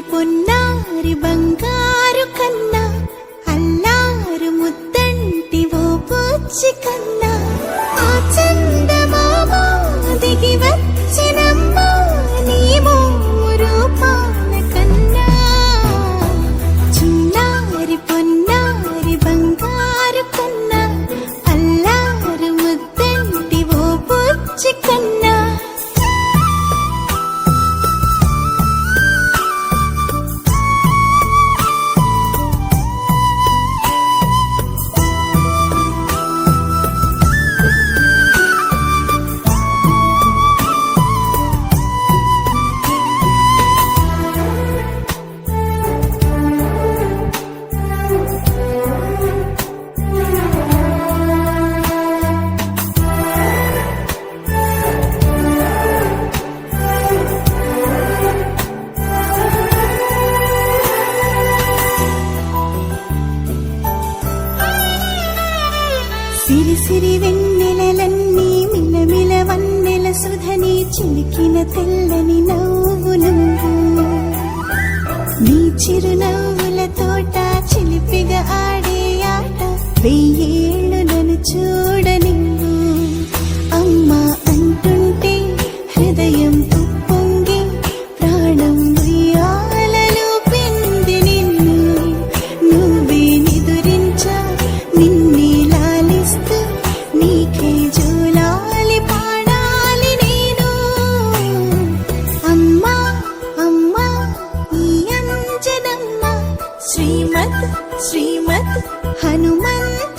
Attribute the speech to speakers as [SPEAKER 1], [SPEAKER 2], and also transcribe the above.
[SPEAKER 1] పొన్నారి బంగారు కన్నా అల్లారు ముద్దంటి ఓ పూచి కన్నా ఆ చందమామ దిగి వచ్చినమ్మా నీ రూపాల కన్నా చిన్నారి పొన్నారి బంగారు కన్నా అల్లారు ముద్దంటి ఓ పూచి కన్నా సిరి సిరి వెన్నెలలన్నీ మిలమిల వన్నెల సుధని చిలికిన తెల్లని నవ్వు నువ్వు నీ చిరునవ్వుల తోట చిలిపిగా ఆడే ఆట వెయ్యేళ్ళు నన్ను చూడ నువ్వు అమ్మా అంటుంటే హృదయం ఉప్పొంగి ప్రాణం ఉయ్యాలలో పిండి నిన్ను నువ్వే నిదురించా నిన్నే నీకే జోలాలి పాడాలి నేను అమ్మా అమ్మా ఈ అంజనమ్మ శ్రీమత్ శ్రీమత్ హనుమంత